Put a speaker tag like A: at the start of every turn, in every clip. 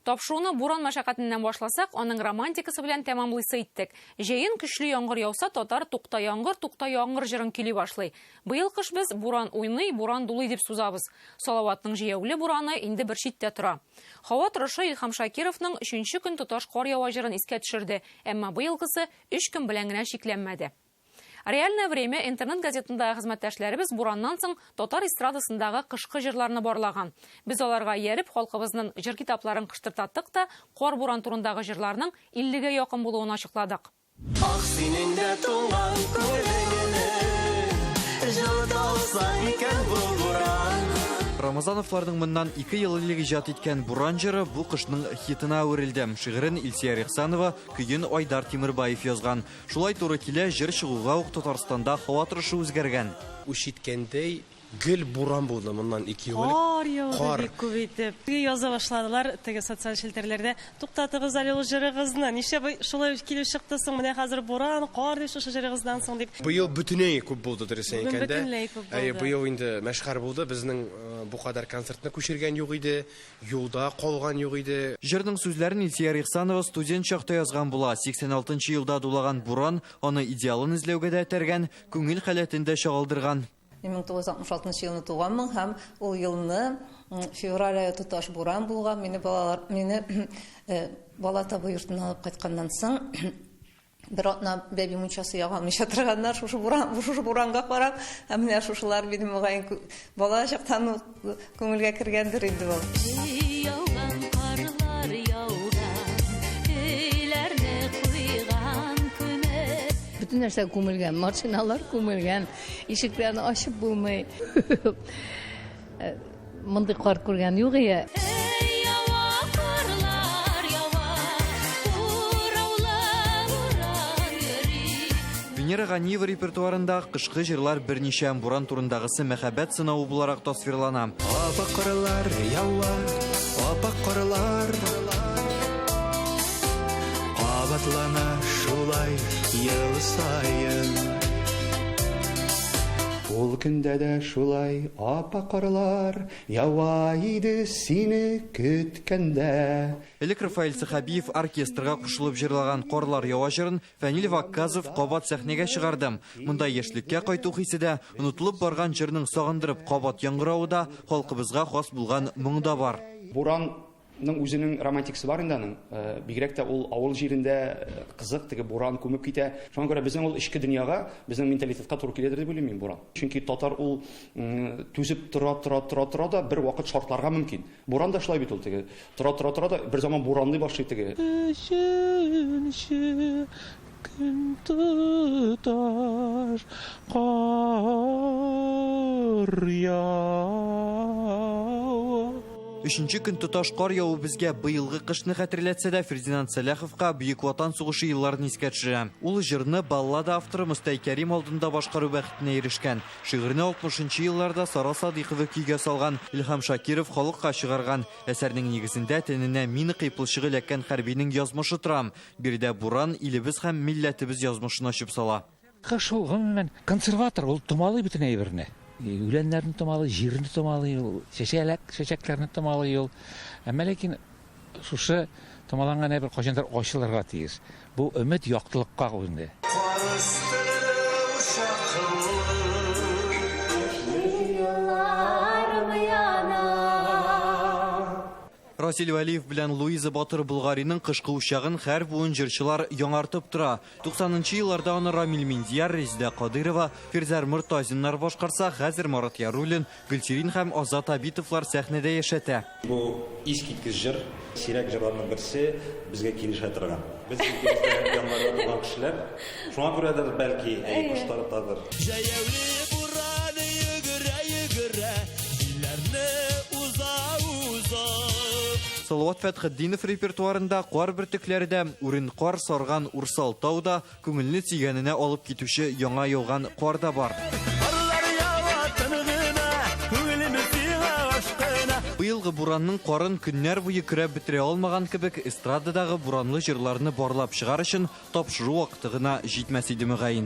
A: Тапшуны буран мәшәкатеннән башласак, аның романтикасы белән тәмамлыйсы иттек. Җәен көчле яңгыр яуса, татар тукта яңгыр җырын көйли башлый. Быел кыш без буран уйный, буран дулый дип сузабыз. Салаватның җәяүле бураны инде бер читтә тора. Һава торышы Илһам Шакировның 3нче көн тоташ кар ява җырын искә төшерде, әмма быелгысы 3 көн белән генә шикләнмәде. Реальное время интернет-газетында хезмәттәшләребез бураннан соң татар эстрадасындагы кышкы җырларны барлаган. Без аларга ияреп, халкыбызның җыр китапларын кыштыртаттык та, кар буран турындагы җырларның 50гә якын булуын ачыкладык.
B: Ах, синең дә туңган күңелеңне, җылыта алсаң икән бу буран.
C: Рамазановларның моннан 2 ел элек иҗат иткән буран җыры бу кышның хитына әверелде. Шигырен Илсия Ихсанова, көен Айдар Тимербаев язган. Шулай туры килә, җыр чыгуга ук Татарстанда һава торышы үзгәргән.
D: Үчиткәндәй гел буран булды моннан 2 ел элек.
E: Кар яуды бик күп итеп. Яза башладылар теге социаль шелтерләрдә. Туктатыгыз әле ул җырыгызны. Ничә шулай килеп чыкты соң, менә хәзер буран, кар дип шушы җырыгыздан соң дип.
D: Быел бөтенләй күп булды дөресен әйткәндә.
E: Бөтенләй күп булды.
D: Быел инде мәшһәр булды. Безнең бу кадәр концертны күчергән юк иде. Юлда калган юк иде.
C: Җырның сүзләрен Илсия Ихсанова студент чакта язган була. 86 елда дулаган буран аны идеалын эзләүгә дә тәргән, күңел халәтендә чагылдырган.
F: 1966 елны туганмын һәм ул елны февраль ае тоташ буран булган. Мине бала табу йортына алып кайтканнан соң бер атна бәби мунчасы ягалмыйча торганнар шушы буранга карап, һәм менә шушылар минем мөгаен бала чактан күңелгә кергәндер инде ул.
G: Bütün нәрсә күмелгән, машиналар күмелгән, ишекләрне ачып булмый. Мондый кар күргән юк иде.
C: Венера Ганиева репертуарында кышкы җырлар берничә буран турындагысы мәхәббәт сынавы буларак тасвирлана.
B: Апа карлар ява, апа карлар. Кабатлана шулай ел сайын. Ул көндә дә шулай апа карлар ява иде сине көткәндә.
C: Элек Рафаэль Сахабиев оркестрга кушылып җырлаган Карлар ява җырын Фәнил Вакказов кабат сәхнәгә чыгарды. Монда яшьлеккә кайту хисе дә, онытылып барган җырның сагындырып кабат яңгыравы да халкыбызга хас булган моңда бар.
H: Буранның үзенең романтикасы бар инде аның. Бигрәк тә ул авыл җирендә кызык, теге буран күмеп китә. Шуңа күрә безнең ул ичке дөньяга, безнең менталитетка туры киләдер дип уйлыйм буран. Чөнки татар ул түзеп тора да бер вакыт шартларга мөмкин. Буран да шулай бит ул теге. Тора да бер заман буранлый башлый теге. Көн туташ кар ява.
C: 3нче көн тоташ кар яву безгә быелгы кышны хәтерләтсә дә, Фердинанд Сәләховка Бөек Ватан сугышы елларын искә төшерә. Ул җырны баллада авторы Мостай Кәрим алдында башкару бәхетенә ирешкән. Шигырьне 60нчы елларда Сара Садыйкова көйгә салган, Илһам Шакиров халыкка чыгарган. Әсәрнең нигезендә тәненә мине кыйплышыгы эләккән хәрбинең язмышы тора. Биредә буран илебез һәм милләтебез язмышын ачып сала.
I: Кыш ул гомумән консерватор, ул томалый бөтен әйберне. Үләннәрне томалый, җирне томалый, чәчәкләрне томалый ул. Әмма ләкин шушы томаланган әйбер кайчандыр ачылырга тиеш. Бу өмет яктылыкка инде.
C: Расил Валиев белән Луиза Батыр Булгариның кышкы учагын һәр буын җырчылар яңартып тора. 90нчы елларда аны Рамил Миндияр, Резидә Кадырова, Фирзар Мортазиннар башкарса, хәзер Марат Яруллин, Гөлсерин һәм Азат Абитовлар сәхнәдә яшәтә.
J: Бу искиткеч җыр, сирәк җырларның берсе безгә килешә торган. Без икебездә яңгыравы кешеләр, шуңа күрәдер бәлки баштарыдыр.
B: Җәяүле бураны йөгерә, иләрне уза.
C: Салават Фәтхетдинов репертуарында кар бөртекләре дә, үрен кар сарган Урсал тау да, күңелне тигәненә алып китүче яңа яуган кар да бар. Быелгы буранның карын көннәр буе көрәп бетерә алмаган кебек, эстрададагы буранлы җырларны барлап чыгар өчен тапшыру вакыты гына җитмәс иде мөгаен.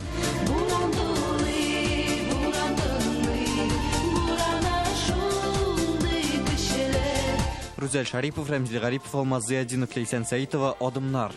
C: Рүзәл Шарипов, Рәмзил Гарипов, Алмаз Зиядинов, Лейсән Саитова, Адымнар.